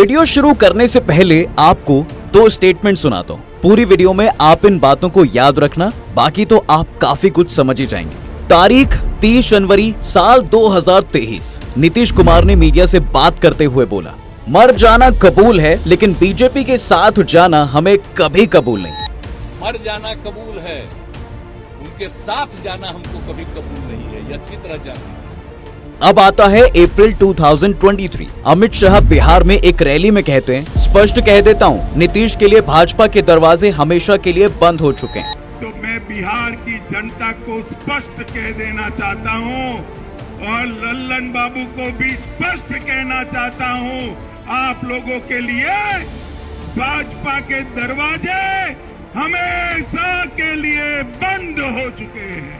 Video शुरू करने से पहले आपको 2 स्टेटमेंट सुनाता हूँ। पूरी वीडियो में आप इन बातों को याद रखना, बाकी तो आप काफी कुछ समझ ही जाएंगे। तारीख 30 जनवरी साल 2023। नीतीश कुमार ने मीडिया से बात करते हुए बोला, मर जाना कबूल है लेकिन बीजेपी के साथ जाना हमें कभी कबूल नहीं। मर जाना कबूल है, उनके साथ जाना हमको कभी कबूल नहीं है, ये अच्छी तरह जानना। अब आता है अप्रैल 2023। अमित शाह बिहार में एक रैली में कहते हैं, स्पष्ट कह देता हूं, नीतीश के लिए भाजपा के दरवाजे हमेशा के लिए बंद हो चुके हैं। तो मैं बिहार की जनता को स्पष्ट कह देना चाहता हूं और लल्लन बाबू को भी स्पष्ट कहना चाहता हूं, आप लोगों के लिए भाजपा के दरवाजे हमेशा के लिए बंद हो चुके हैं।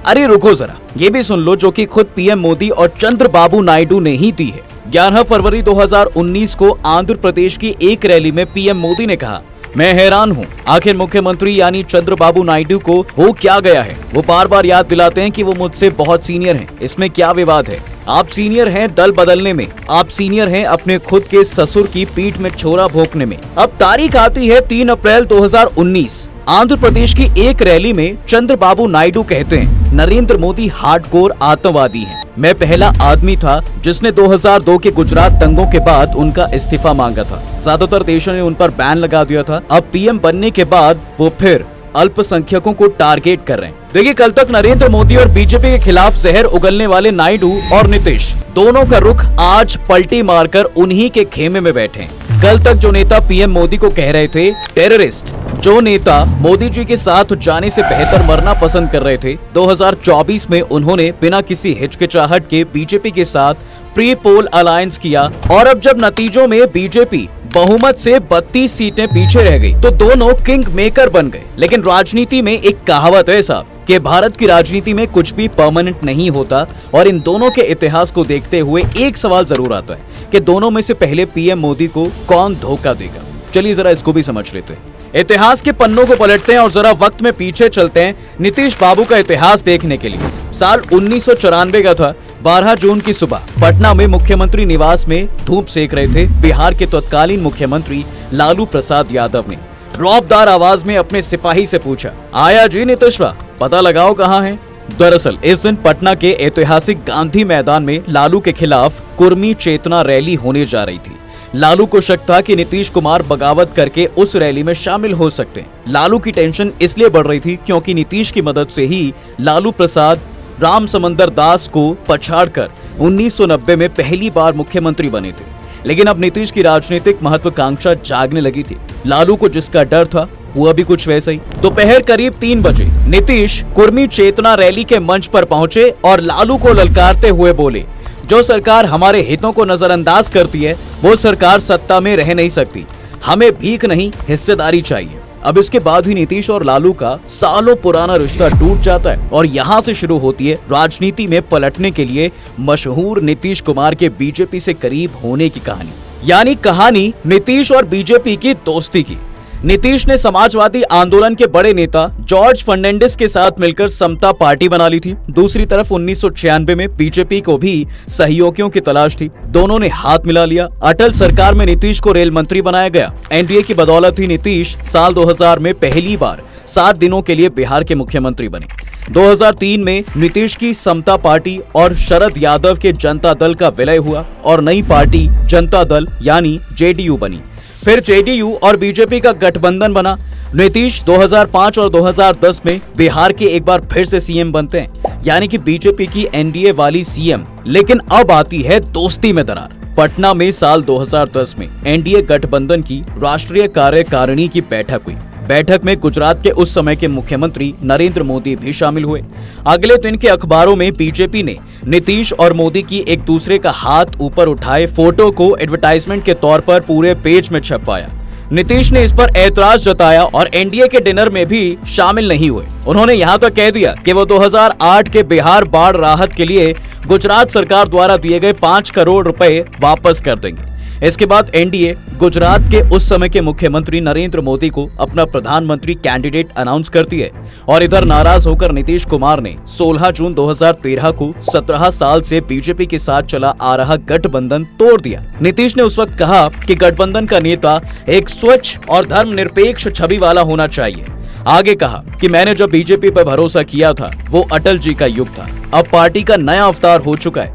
अरे रुको जरा, ये भी सुन लो जो कि खुद पीएम मोदी और चंद्रबाबू नायडू ने ही दी है। 11 फरवरी 2019 को आंध्र प्रदेश की एक रैली में पीएम मोदी ने कहा, मैं हैरान हूँ, आखिर मुख्यमंत्री यानी चंद्रबाबू नायडू को हो क्या गया है। वो बार बार याद दिलाते हैं कि वो मुझसे बहुत सीनियर हैं, इसमें क्या विवाद है। आप सीनियर हैं दल बदलने में, आप सीनियर हैं अपने खुद के ससुर की पीठ में छोरा भोंकने में। अब तारीख आती है 3 अप्रैल 2019। आंध्र प्रदेश की एक रैली में चंद्रबाबू नायडू कहते हैं, नरेंद्र मोदी हार्डकोर आतंकवादी हैं। मैं पहला आदमी था जिसने 2002 के गुजरात दंगों के बाद उनका इस्तीफा मांगा था। ज्यादातर देशों ने उन पर बैन लगा दिया था। अब पीएम बनने के बाद वो फिर अल्पसंख्यकों को टारगेट कर रहे हैं। देखिए, कल तक नरेंद्र मोदी और बीजेपी के खिलाफ जहर उगलने वाले नायडू और नीतीश दोनों का रुख आज पलटी मारकर उन्हीं के खेमे में बैठे हैं। कल तक जो नेता पीएम मोदी को कह रहे थे टेररिस्ट, जो नेता मोदी जी के साथ जाने से बेहतर मरना पसंद कर रहे थे, 2024 में उन्होंने बिना किसी हिचकिचाहट के बीजेपी के साथ प्री पोल अलायंस किया। और अब जब नतीजों में बीजेपी बहुमत से 32 सीटें पीछे रह गई तो दोनों किंग मेकर बन गए। लेकिन राजनीति में एक कहावत है साहब कि भारत की राजनीति में कुछ भी परमानेंट नहीं होता, और इन दोनों के इतिहास को देखते हुए एक सवाल जरूर आता है कि दोनों में से पहले पीएम मोदी को कौन धोखा देगा। चलिए जरा इसको भी समझ लेते हैं। इतिहास के पन्नों को पलटते हैं और जरा वक्त में पीछे चलते हैं नीतीश बाबू का इतिहास देखने के लिए। साल 1994 का था। 12 जून की सुबह पटना में मुख्यमंत्री निवास में धूप सेक रहे थे बिहार के तत्कालीन मुख्यमंत्री लालू प्रसाद यादव ने रौबदार आवाज में अपने सिपाही से पूछा, आया जी नीतीशवा, पता लगाओ कहाँ है। दरअसल इस दिन पटना के ऐतिहासिक गांधी मैदान में लालू के खिलाफ कुर्मी चेतना रैली होने जा रही थी। लालू को शक था कि नीतीश कुमार बगावत करके उस रैली में शामिल हो सकते हैं। लालू की टेंशन इसलिए बढ़ रही थी क्योंकि नीतीश की मदद से ही लालू प्रसाद राम समंदर दास को पछाड़कर 1990 में पहली बार मुख्यमंत्री बने थे। लेकिन अब नीतीश की राजनीतिक महत्वाकांक्षा जागने लगी थी। लालू को जिसका डर था हुआ भी कुछ वैसा ही। दोपहर करीब 3 बजे नीतीश कुर्मी चेतना रैली के मंच पर पहुंचे और लालू को ललकारते हुए बोले, जो सरकार हमारे हितों को नजरअंदाज करती है वो सरकार सत्ता में रह नहीं सकती, हमें भीख नहीं हिस्सेदारी चाहिए। अब इसके बाद ही नीतीश और लालू का सालों पुराना रिश्ता टूट जाता है और यहाँ से शुरू होती है राजनीति में पलटने के लिए मशहूर नीतीश कुमार के बीजेपी से करीब होने की कहानी, यानी कहानी नीतीश और बीजेपी की दोस्ती की। नीतीश ने समाजवादी आंदोलन के बड़े नेता जॉर्ज फर्नांडिस के साथ मिलकर समता पार्टी बना ली थी। दूसरी तरफ 1996 में बीजेपी को भी सहयोगियों की तलाश थी। दोनों ने हाथ मिला लिया। अटल सरकार में नीतीश को रेल मंत्री बनाया गया। एनडीए की बदौलत ही नीतीश साल 2000 में पहली बार 7 दिनों के लिए बिहार के मुख्यमंत्री बने। 2003 में नीतीश की समता पार्टी और शरद यादव के जनता दल का विलय हुआ और नई पार्टी जनता दल यानी जेडीयू बनी। फिर जेडीयू और बीजेपी का गठबंधन बना। नीतीश 2005 और 2010 में बिहार के एक बार फिर से सीएम बनते हैं, यानी कि बीजेपी की एनडीए वाली सीएम। लेकिन अब आती है दोस्ती में दरार। पटना में साल 2010 में एनडीए गठबंधन की राष्ट्रीय कार्यकारिणी की बैठक हुई। बैठक में गुजरात के उस समय के मुख्यमंत्री नरेंद्र मोदी भी शामिल हुए। अगले दिन के अखबारों में बीजेपी ने नीतीश और मोदी की एक दूसरे का हाथ ऊपर उठाए फोटो को एडवर्टाइजमेंट के तौर पर पूरे पेज में छपवाया। नीतीश ने इस पर ऐतराज जताया और एनडीए के डिनर में भी शामिल नहीं हुए। उन्होंने यहाँ तक कह दिया कि वो 2008 के बिहार बाढ़ राहत के लिए गुजरात सरकार द्वारा दिए गए 5 करोड़ रुपए वापस कर देंगे। इसके बाद एनडीए गुजरात के उस समय के मुख्यमंत्री नरेंद्र मोदी को अपना प्रधानमंत्री कैंडिडेट अनाउंस करती है और इधर नाराज होकर नीतीश कुमार ने 16 जून 2013 को 17 साल से बीजेपी के साथ चला आ रहा गठबंधन तोड़ दिया। नीतीश ने उस वक्त कहा कि गठबंधन का नेता एक स्वच्छ और धर्मनिरपेक्ष छवि वाला होना चाहिए। आगे कहा कि मैंने जब बीजेपी पर भरोसा किया था वो अटल जी का युग था, अब पार्टी का नया अवतार हो चुका है।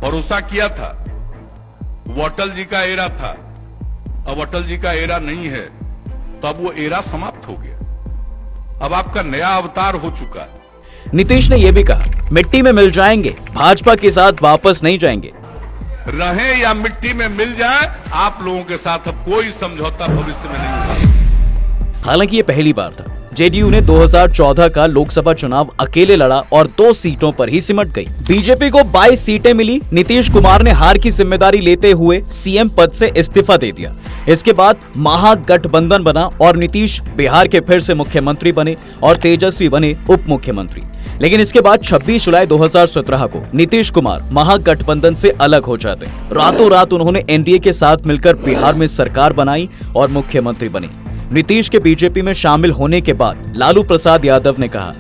भरोसा किया था वो अटल जी का एरा था, अब अटल जी का एरा नहीं है, तो अब वो एरा समाप्त हो गया, अब आपका नया अवतार हो चुका है। नीतीश ने यह भी कहा, मिट्टी में मिल जाएंगे, भाजपा के साथ वापस नहीं जाएंगे। रहें या मिट्टी में मिल जाए, आप लोगों के साथ अब कोई समझौता भविष्य में नहीं होगा। हालांकि ये पहली बार था। जेडीयू ने 2014 का लोकसभा चुनाव अकेले लड़ा और 2 सीटों पर ही सिमट गई। बीजेपी को 22 सीटें मिली। नीतीश कुमार ने हार की जिम्मेदारी लेते हुए सीएम पद से इस्तीफा दे दिया। इसके बाद महागठबंधन बना और नीतीश बिहार के फिर से मुख्यमंत्री बने और तेजस्वी बने उप मुख्यमंत्री। लेकिन इसके बाद 26 जुलाई 2017 को नीतीश कुमार महागठबंधन से अलग हो जाते। रातों रात उन्होंने एनडीए के साथ मिलकर बिहार में सरकार बनाई और मुख्यमंत्री बने। नीतीश के बीजेपी में शामिल होने के बाद लालू प्रसाद यादव ने कहा,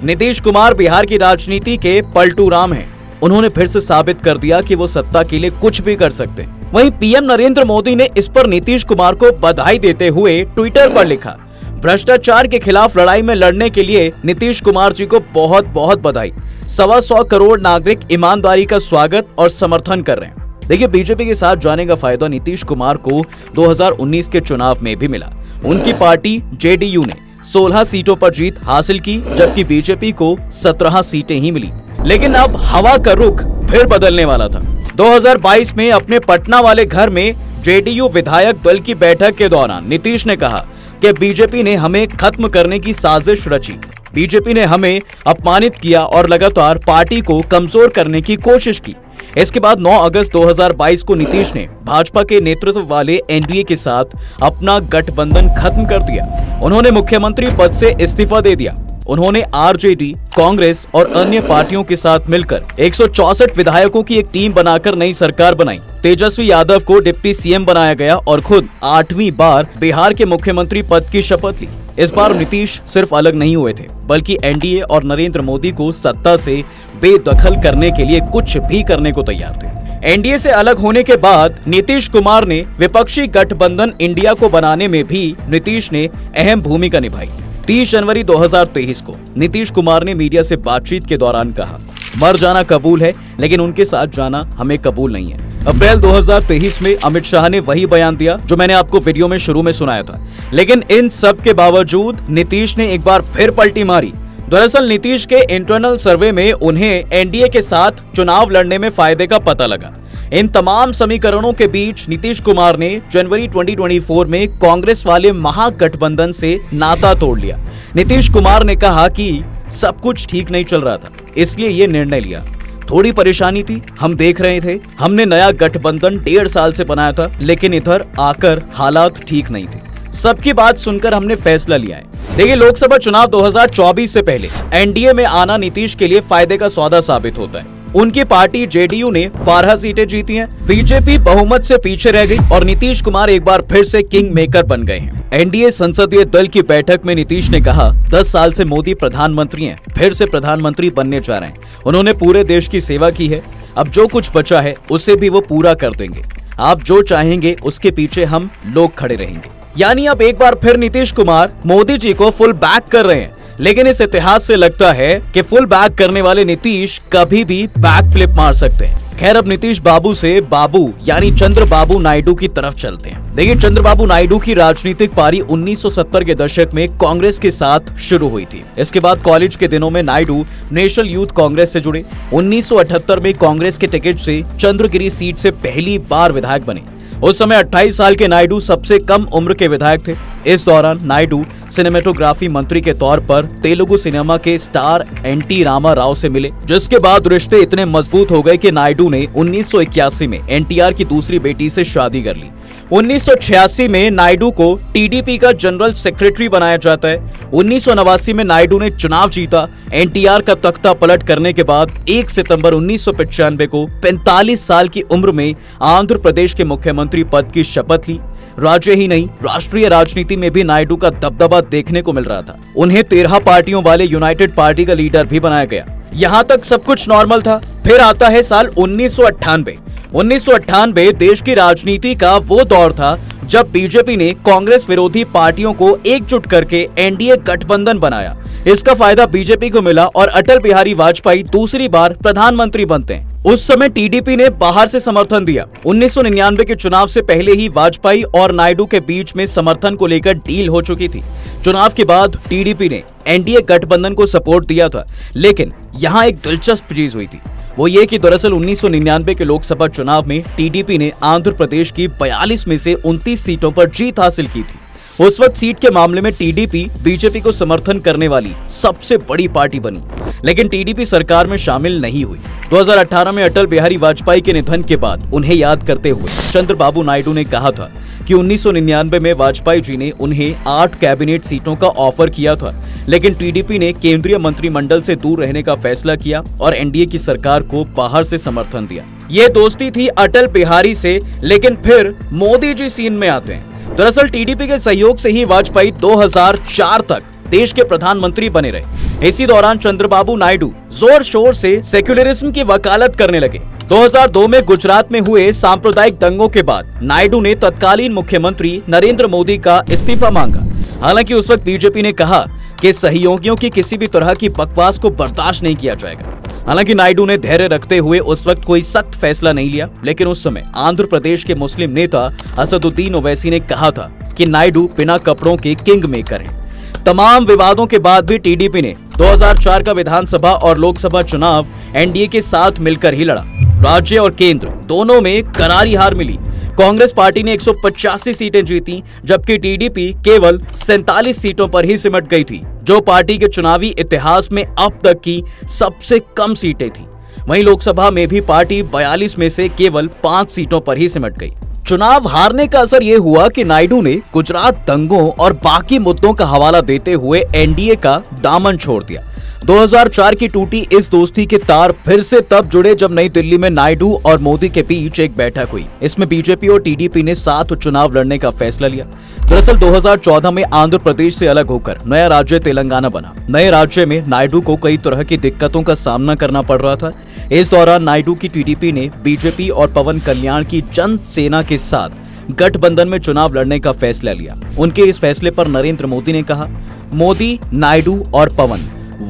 नीतीश कुमार बिहार की राजनीति के पलटू राम हैं। उन्होंने फिर से साबित कर दिया कि वो सत्ता के लिए कुछ भी कर सकते हैं। वहीं पीएम नरेंद्र मोदी ने इस पर नीतीश कुमार को बधाई देते हुए ट्विटर पर लिखा, भ्रष्टाचार के खिलाफ लड़ाई में लड़ने के लिए नीतीश कुमार जी को बहुत बहुत बधाई। 125 करोड़ नागरिक ईमानदारी का स्वागत और समर्थन कर रहे हैं। देखिए, बीजेपी के साथ जाने का फायदा नीतीश कुमार को 2019 के चुनाव में भी मिला। उनकी पार्टी जेडीयू ने 16 सीटों पर जीत हासिल की, जबकि बीजेपी को 17 सीटें ही मिली। लेकिन अब हवा का रुख फिर बदलने वाला था। 2022 में अपने पटना वाले घर में जेडीयू विधायक दल की बैठक के दौरान नीतीश ने कहा कि बीजेपी ने हमें खत्म करने की साजिश रची। बीजेपी ने हमें अपमानित किया और लगातार पार्टी को कमजोर करने की कोशिश की। इसके बाद 9 अगस्त 2022 को नीतीश ने भाजपा के नेतृत्व वाले एनडीए के साथ अपना गठबंधन खत्म कर दिया। उन्होंने मुख्यमंत्री पद से इस्तीफा दे दिया। उन्होंने आरजेडी, कांग्रेस और अन्य पार्टियों के साथ मिलकर 164 विधायकों की एक टीम बनाकर नई सरकार बनाई। तेजस्वी यादव को डिप्टी सीएम बनाया गया और खुद 8वीं बार बिहार के मुख्यमंत्री पद की शपथ ली। इस बार नीतीश सिर्फ अलग नहीं हुए थे, बल्कि एनडीए और नरेंद्र मोदी को सत्ता से बेदखल करने के लिए कुछ भी करने को तैयार थे। एनडीए से अलग होने के बाद नीतीश कुमार ने विपक्षी गठबंधन इंडिया को बनाने में भी नीतीश ने अहम भूमिका निभाई। 30 जनवरी 2023 को नीतीश कुमार ने मीडिया से बातचीत के दौरान कहा, मर जाना कबूल है, लेकिन उनके साथ जाना हमें कबूल नहीं है। अप्रैल 2023 में अमित शाह ने वही बयान दिया जो मैंने आपको वीडियो में शुरू में सुनाया था। लेकिन इन सब के बावजूद नीतीश ने एक बार फिर पलटी मारी। दरअसल नीतीश के इंटरनल सर्वे में उन्हें एनडीए के साथ चुनाव लड़ने में फायदे का पता लगा। इन तमाम समीकरणों के बीच नीतीश कुमार ने जनवरी 2024 में कांग्रेस वाले महागठबंधन से नाता तोड़ लिया। नीतीश कुमार ने कहा कि सब कुछ ठीक नहीं चल रहा था, इसलिए ये निर्णय लिया। थोड़ी परेशानी थी, हम देख रहे थे। हमने नया गठबंधन 1.5 साल से बनाया था, लेकिन इधर आकर हालात ठीक नहीं थे। सबकी बात सुनकर हमने फैसला लिया है। देखिए, लोकसभा चुनाव 2024 से पहले एनडीए में आना नीतीश के लिए फायदे का सौदा साबित होता है। उनकी पार्टी जेडीयू ने 12 सीटें जीती हैं, बीजेपी बहुमत से पीछे रह गई और नीतीश कुमार एक बार फिर से किंग मेकर बन गए हैं। एनडीए संसदीय दल की बैठक में नीतीश ने कहा, 10 साल से मोदी प्रधानमंत्री हैं, फिर से प्रधानमंत्री बनने जा रहे हैं। उन्होंने पूरे देश की सेवा की है, अब जो कुछ बचा है उसे भी वो पूरा कर देंगे। आप जो चाहेंगे उसके पीछे हम लोग खड़े रहेंगे। यानी अब एक बार फिर नीतीश कुमार मोदी जी को फुल बैक कर रहे हैं। लेकिन इस इतिहास से लगता है कि फुल बैक करने वाले नीतीश कभी भी बैक फ्लिप मार सकते हैं। खैर, अब नीतीश बाबू से बाबू यानी चंद्रबाबू नायडू की तरफ चलते हैं। देखिए, चंद्रबाबू नायडू की राजनीतिक पारी 1970 के दशक में कांग्रेस के साथ शुरू हुई थी। इसके बाद कॉलेज के दिनों में नायडू नेशनल यूथ कांग्रेस से जुड़े। 1978 में कांग्रेस के टिकट से चंद्रगिरी सीट से पहली बार विधायक बने। उस समय 28 साल के नायडू सबसे कम उम्र के विधायक थे। इस दौरान नायडू सिनेमेटोग्राफी मंत्री के तौर पर तेलुगु सिनेमा के स्टार एनटी रामा राव से मिले, जिसके बाद रिश्ते इतने मजबूत हो गए कि नायडू ने 1981 में एनटीआर की दूसरी बेटी से शादी कर ली। 1986 में नायडू को टीडीपी का जनरल सेक्रेटरी बनाया जाता है। 1989 में नायडू ने चुनाव जीता। एनटीआर का तख्ता पलट करने के बाद 1 सितंबर 1995 को 45 साल की उम्र में आंध्र प्रदेश के मुख्यमंत्री पद की शपथ ली। राज्य ही नहीं, राष्ट्रीय राजनीति में भी नायडू का दबदबा देखने को मिल रहा था। उन्हें 13 पार्टियों वाले यूनाइटेड पार्टी का लीडर भी बनाया गया। यहाँ तक सब कुछ नॉर्मल था। फिर आता है साल 1998। 1998 देश की राजनीति का वो दौर था जब बीजेपी ने कांग्रेस विरोधी पार्टियों को एकजुट करके एनडीए गठबंधन बनाया। इसका फायदा बीजेपी को मिला और अटल बिहारी वाजपेयी दूसरी बार प्रधानमंत्री बनते हैं। उस समय टीडीपी ने बाहर से समर्थन दिया। 1999 के चुनाव से पहले ही वाजपेयी और नायडू के बीच में समर्थन को लेकर डील हो चुकी थी। चुनाव के बाद टीडीपी ने एनडीए गठबंधन को सपोर्ट दिया था, लेकिन यहाँ एक दिलचस्प चीज हुई थी। वो ये कि दरअसल 1999 के लोकसभा चुनाव में टीडीपी ने आंध्र प्रदेश की 42 में से 29 सीटों पर जीत हासिल की थी। उस वक्त सीट के मामले में टीडीपी बीजेपी को समर्थन करने वाली सबसे बड़ी पार्टी बनी, लेकिन टीडीपी सरकार में शामिल नहीं हुई। 2018 में अटल बिहारी वाजपेयी के निधन के बाद उन्हें याद करते हुए चंद्रबाबू नायडू ने कहा था कि 1999 में वाजपेयी जी ने उन्हें 8 कैबिनेट सीटों का ऑफर किया था, लेकिन टीडीपी ने केंद्रीय मंत्रिमंडल से दूर रहने का फैसला किया और एनडीए की सरकार को बाहर से समर्थन दिया। ये दोस्ती थी अटल बिहारी से, लेकिन फिर मोदी जी सीन में आते हैं। दरअसल टीडीपी के सहयोग से ही वाजपेयी 2004 तक देश के प्रधानमंत्री बने रहे। इसी दौरान चंद्रबाबू नायडू जोर शोर से सेक्युलरिज्म की वकालत करने लगे। 2002 में गुजरात में हुए सांप्रदायिक दंगों के बाद नायडू ने तत्कालीन मुख्यमंत्री नरेंद्र मोदी का इस्तीफा मांगा। हालांकि उस वक्त बीजेपी ने कहा कि सहयोगियों की किसी भी तरह की बकवास को बर्दाश्त नहीं किया जाएगा। हालांकि नायडू ने धैर्य रखते हुए उस वक्त कोई सख्त फैसला नहीं लिया, लेकिन उस समय आंध्र प्रदेश के मुस्लिम नेता असदुद्दीन ओवैसी ने कहा था कि नायडू बिना कपड़ों के किंग मेकर हैं। तमाम विवादों के बाद भी टीडीपी ने 2004 का विधानसभा और लोकसभा चुनाव एनडीए के साथ मिलकर ही लड़ा। राज्य और केंद्र दोनों में करारी हार मिली। कांग्रेस पार्टी ने 185 सीटें जीती, जबकि टीडीपी केवल 47 सीटों पर ही सिमट गई थी, जो पार्टी के चुनावी इतिहास में अब तक की सबसे कम सीटें थी। वहीं लोकसभा में भी पार्टी 42 में से केवल 5 सीटों पर ही सिमट गई। चुनाव हारने का असर ये हुआ कि नायडू ने गुजरात दंगों और बाकी मुद्दों का हवाला देते हुए एनडीए का दामन छोड़ दिया। 2004 की टूटी इस दोस्ती के तार फिर से तब जुड़े जब नई दिल्ली में नायडू और मोदी के बीच एक बैठक हुई। इसमें बीजेपी और टीडीपी ने साथ चुनाव लड़ने का फैसला लिया। दरअसल 2014 में आंध्र प्रदेश से अलग होकर नया राज्य तेलंगाना बना। नए राज्य में नायडू को कई तरह की दिक्कतों का सामना करना पड़ रहा था। इस दौरान नायडू की टीडीपी ने बीजेपी और पवन कल्याण की जन सेना के साथ गठबंधन में चुनाव लड़ने का फैसला लिया। उनके इस फैसले पर नरेंद्र मोदी ने कहा, मोदी, नायडू और पवन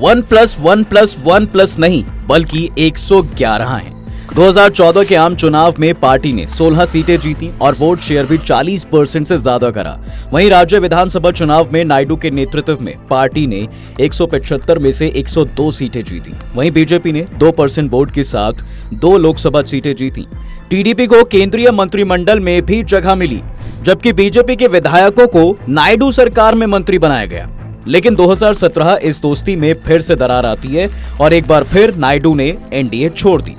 1+1+1+ नहीं बल्कि 111 हैं। 2014 के आम चुनाव में पार्टी ने 16 सीटें जीती और वोट शेयर भी 40% से ज्यादा करा। वहीं राज्य विधानसभा चुनाव में नायडू के नेतृत्व में पार्टी ने 175 में से 102 सीटें जीती। वहीं बीजेपी ने 2% वोट के साथ 2 लोकसभा सीटें जीती। टीडीपी को केंद्रीय मंत्रिमंडल में भी जगह मिली, जबकि बीजेपी के विधायकों को नायडू सरकार में मंत्री बनाया गया। लेकिन 2017 इस दोस्ती में फिर से दरार आती है और एक बार फिर नायडू ने एनडीए छोड़ दी।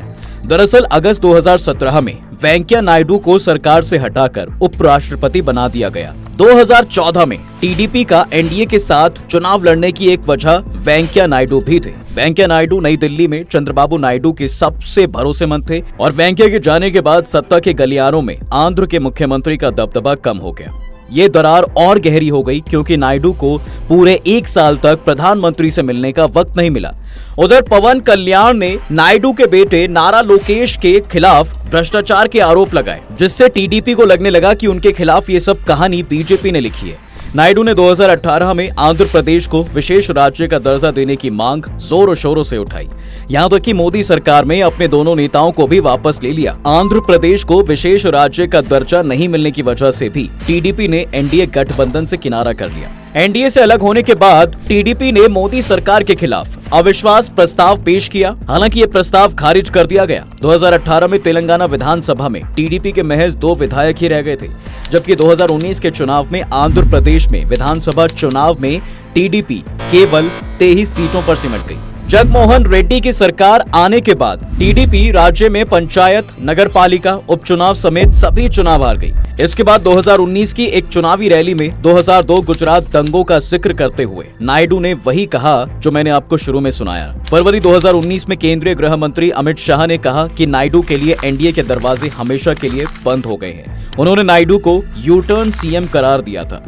दरअसल अगस्त 2017 में वेंकैया नायडू को सरकार से हटाकर उपराष्ट्रपति बना दिया गया। 2014 में टीडीपी का एनडीए के साथ चुनाव लड़ने की एक वजह वेंकैया नायडू भी थे। वेंकैया नायडू नई दिल्ली में चंद्रबाबू नायडू के सबसे भरोसेमंद थे और वेंकैया के जाने के बाद सत्ता के गलियारों में आंध्र के मुख्यमंत्री का दबदबा कम हो गया। ये दरार और गहरी हो गई क्योंकि नायडू को पूरे 1 साल तक प्रधानमंत्री से मिलने का वक्त नहीं मिला। उधर पवन कल्याण ने नायडू के बेटे नारा लोकेश के खिलाफ भ्रष्टाचार के आरोप लगाए, जिससे टीडीपी को लगने लगा कि उनके खिलाफ ये सब कहानी बीजेपी ने लिखी है। नायडू ने 2018 में आंध्र प्रदेश को विशेष राज्य का दर्जा देने की मांग जोरों शोरों से उठाई। यहाँ तक कि मोदी सरकार में अपने दोनों नेताओं को भी वापस ले लिया। आंध्र प्रदेश को विशेष राज्य का दर्जा नहीं मिलने की वजह से भी टीडीपी ने एनडीए गठबंधन से किनारा कर लिया। एनडीए से अलग होने के बाद टीडीपी ने मोदी सरकार के खिलाफ अविश्वास प्रस्ताव पेश किया। हालांकि ये प्रस्ताव खारिज कर दिया गया। 2018 में तेलंगाना विधानसभा में टीडीपी के महज 2 विधायक ही रह गए थे, जबकि 2019 के चुनाव में आंध्र प्रदेश में विधानसभा चुनाव में टीडीपी केवल 23 सीटों पर सिमट गई। जगनमोहन रेड्डी की सरकार आने के बाद टीडीपी राज्य में पंचायत, नगरपालिका, उपचुनाव समेत सभी चुनाव हार गई। इसके बाद 2019 की एक चुनावी रैली में 2002 गुजरात दंगों का जिक्र करते हुए नायडू ने वही कहा जो मैंने आपको शुरू में सुनाया। फरवरी 2019 में केंद्रीय गृह मंत्री अमित शाह ने कहा कि नायडू के लिए एनडीए के दरवाजे हमेशा के लिए बंद हो गए हैं। उन्होंने नायडू को यू टर्न सीएम करार दिया था।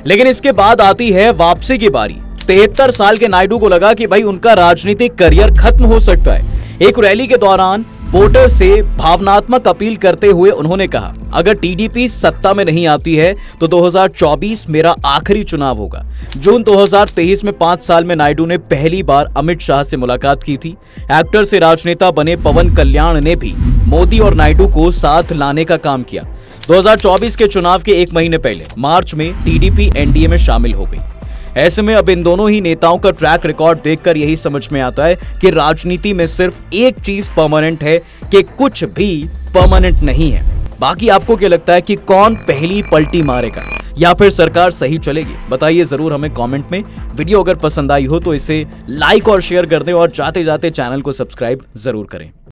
लेकिन इसके बाद आती है वापसी की बारी। 73 साल के नायडू को लगा कि भाई उनका राजनीतिक करियर खत्म हो सकता है। एक रैली के दौरान वोटर से भावनात्मक अपील करते हुए उन्होंने कहा, अगर टीडीपी सत्ता में नहीं आती है तो 2024 मेरा आखिरी चुनाव होगा। जून 2023 में 5 साल में नायडू ने पहली बार अमित शाह से मुलाकात की थी। एक्टर से राजनेता बने पवन कल्याण ने भी मोदी और नायडू को साथ लाने का काम किया। 2024 के चुनाव के 1 महीने पहले मार्च में टीडीपी एनडीए में शामिल हो गई। ऐसे में अब इन दोनों ही नेताओं का ट्रैक रिकॉर्ड देखकर यही समझ में आता है कि राजनीति में सिर्फ एक चीज परमानेंट है कि कुछ भी परमानेंट नहीं है। बाकी आपको क्या लगता है कि कौन पहली पलटी मारेगा या फिर सरकार सही चलेगी? बताइए जरूर हमें कमेंट में। वीडियो अगर पसंद आई हो तो इसे लाइक और शेयर कर दें और जाते जाते चैनल को सब्सक्राइब जरूर करें।